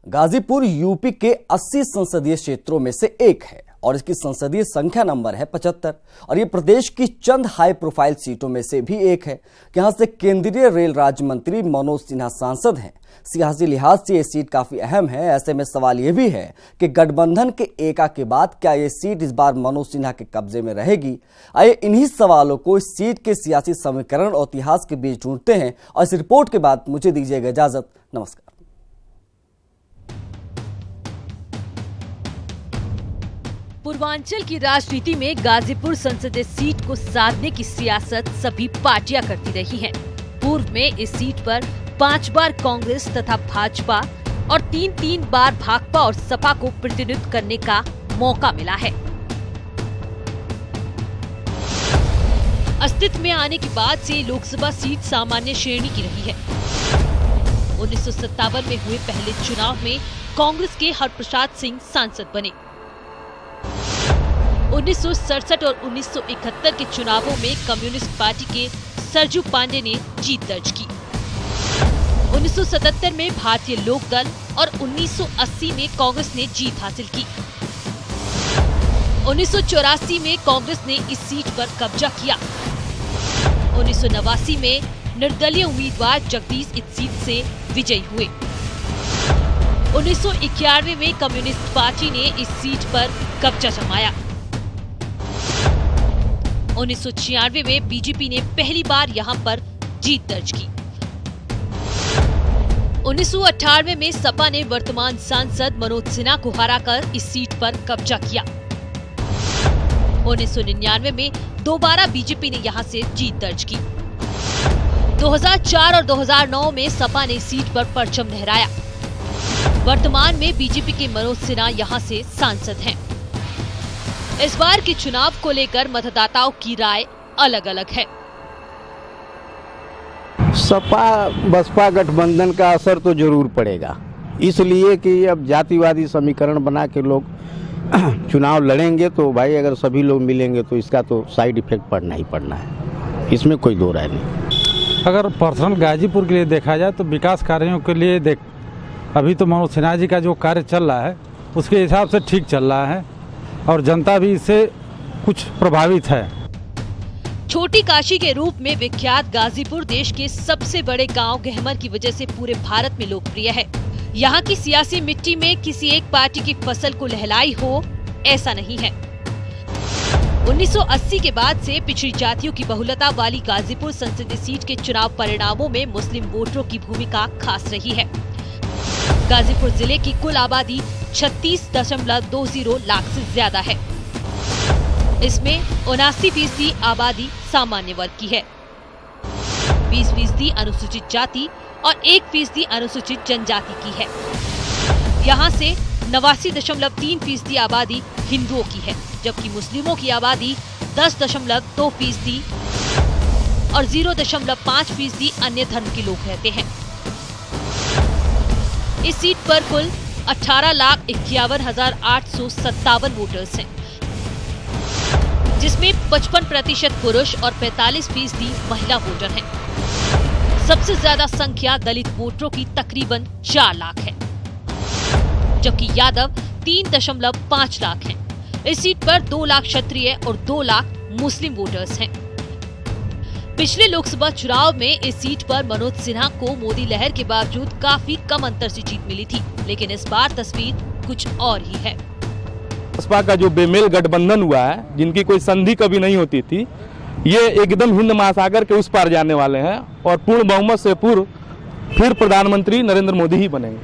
Ghazipur UP के 80 संसदीय क्षेत्रों में से एक है और इसकी संसदीय संख्या नंबर है 75 और ये प्रदेश की चंद हाई प्रोफाइल सीटों में से भी एक है। यहाँ से केंद्रीय रेल राज्य मंत्री मनोज सिन्हा सांसद हैं। सियासी लिहाज से ये सीट काफी अहम है। ऐसे में सवाल ये भी है कि गठबंधन के एका के बाद क्या ये सीट इस बार मनोज सिन्हा के कब्जे में रहेगी। आइए इन्हीं सवालों को इस सीट के सियासी समीकरण और इतिहास के बीच ढूंढते हैं और इस रिपोर्ट के बाद मुझे दीजिएगा इजाजत। नमस्कार। पूर्वांचल की राजनीति में गाजीपुर संसदीय सीट को साधने की सियासत सभी पार्टियां करती रही हैं। पूर्व में इस सीट पर 5 बार कांग्रेस तथा भाजपा और 3 बार भाकपा और सपा को प्रतिनिधित्व करने का मौका मिला है। अस्तित्व में आने के बाद से लोकसभा सीट सामान्य श्रेणी की रही है। 1957 में हुए पहले चुनाव में कांग्रेस के हरप्रसाद सिंह सांसद बने। 1967 और 1971 के चुनावों में कम्युनिस्ट पार्टी के सरजू पांडे ने जीत दर्ज की। 1977 में भारतीय लोक दल और 1980 में कांग्रेस ने जीत हासिल की। 1984 में कांग्रेस ने इस सीट पर कब्जा किया। 1989 में निर्दलीय उम्मीदवार जगदीश इस सीट से विजयी हुए। 1991 में कम्युनिस्ट पार्टी ने इस सीट पर कब्जा जमाया। 1996 में बीजेपी ने पहली बार यहां पर जीत दर्ज की। 1998 में सपा ने वर्तमान सांसद मनोज सिन्हा को हराकर इस सीट पर कब्जा किया। 1999 में दोबारा बीजेपी ने यहां से जीत दर्ज की। 2004 और 2009 में सपा ने सीट पर परचम लहराया। वर्तमान में बीजेपी के मनोज सिन्हा यहां से सांसद हैं। इस बार के चुनाव को लेकर मतदाताओं की राय अलग अलग है। सपा बसपा गठबंधन का असर तो जरूर पड़ेगा, इसलिए कि अब जातिवादी समीकरण बना के लोग चुनाव लड़ेंगे तो भाई अगर सभी लोग मिलेंगे तो इसका तो साइड इफेक्ट पड़ना ही पड़ना है, इसमें कोई दो राय नहीं। अगर पर्सनल गाजीपुर के लिए देखा जाए तो विकास कार्यों के लिए अभी तो मनोज सिन्हा जी का जो कार्य चल रहा है उसके हिसाब से ठीक चल रहा है और जनता भी इससे कुछ प्रभावित है। छोटी काशी के रूप में विख्यात गाजीपुर देश के सबसे बड़े गांव गहमर की वजह से पूरे भारत में लोकप्रिय है। यहाँ की सियासी मिट्टी में किसी एक पार्टी की फसल को लहलाई हो ऐसा नहीं है। 1980 के बाद से पिछड़ी जातियों की बहुलता वाली गाजीपुर संसदीय सीट के चुनाव परिणामों में मुस्लिम वोटरों की भूमिका खास रही है। गाजीपुर जिले की कुल आबादी 36.20 लाख से ज्यादा है। इसमें 79% आबादी सामान्य वर्ग की है, 20% अनुसूचित जाति और 1% अनुसूचित जनजाति की है। यहाँ से 89.3% आबादी हिंदुओं की है, जबकि मुस्लिमों की आबादी 10.2% और 0.5% अन्य धर्म के लोग रहते हैं। इस सीट पर कुल 18,51,857 वोटर्स हैं, जिसमें 55% पुरुष और 45% महिला वोटर हैं। सबसे ज्यादा संख्या दलित वोटरों की तकरीबन 4 लाख है, जबकि यादव 3.5 लाख हैं। इस सीट पर 2 लाख क्षत्रिय और 2 लाख मुस्लिम वोटर्स हैं। पिछले लोकसभा चुनाव में इस सीट पर मनोज सिन्हा को मोदी लहर के बावजूद काफी कम अंतर से जीत मिली थी, लेकिन इस बार तस्वीर कुछ और ही है। बसपा का जो बेमेल गठबंधन हुआ है, जिनकी कोई संधि कभी नहीं होती थी, ये एकदम हिंद महासागर के उस पार जाने वाले हैं और पूर्ण बहुमत से फिर प्रधानमंत्री नरेंद्र मोदी ही बनेंगे।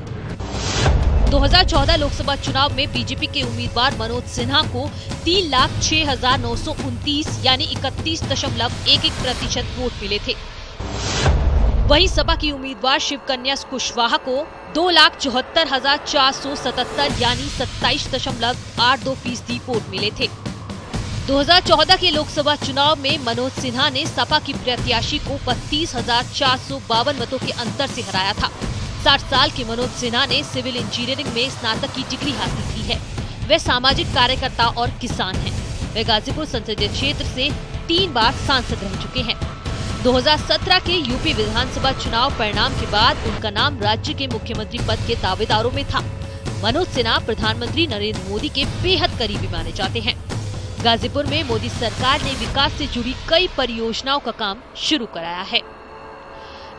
2014 लोकसभा चुनाव में बीजेपी के उम्मीदवार मनोज सिन्हा को 3,06,929 यानी 31.11% वोट मिले थे। वहीं सपा की उम्मीदवार शिवकन्या कुशवाहा को 2,74,477 यानी 27.82% वोट मिले थे। 2014 के लोकसभा चुनाव में मनोज सिन्हा ने सपा की प्रत्याशी को 32,452 मतों के अंतर से हराया था। 60 साल के मनोज सिन्हा ने सिविल इंजीनियरिंग में स्नातक की डिग्री हासिल की है। वे सामाजिक कार्यकर्ता और किसान हैं। वे गाजीपुर संसदीय क्षेत्र से 3 बार सांसद रह चुके हैं। 2017 के यूपी विधानसभा चुनाव परिणाम के बाद उनका नाम राज्य के मुख्यमंत्री पद के दावेदारों में था। मनोज सिन्हा प्रधानमंत्री नरेंद्र मोदी के बेहद करीबी माने जाते हैं। गाजीपुर में मोदी सरकार ने विकास से जुड़ी कई परियोजनाओं का काम शुरू कराया है।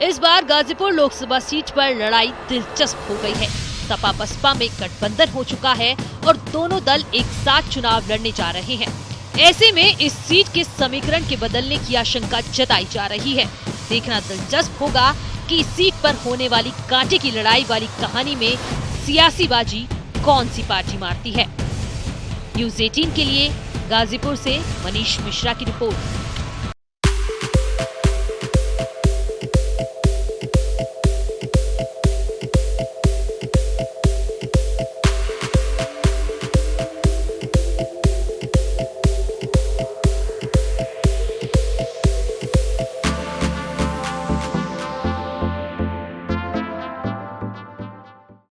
इस बार गाजीपुर लोकसभा सीट पर लड़ाई दिलचस्प हो गई है। सपा बसपा में गठबंधन हो चुका है और दोनों दल एक साथ चुनाव लड़ने जा रहे हैं। ऐसे में इस सीट के समीकरण के बदलने की आशंका जताई जा रही है। देखना दिलचस्प होगा कि इस सीट पर होने वाली कांटे की लड़ाई वाली कहानी में सियासी बाजी कौन सी पार्टी मारती है। न्यूज़ 18 के लिए गाजीपुर से मनीष मिश्रा की रिपोर्ट।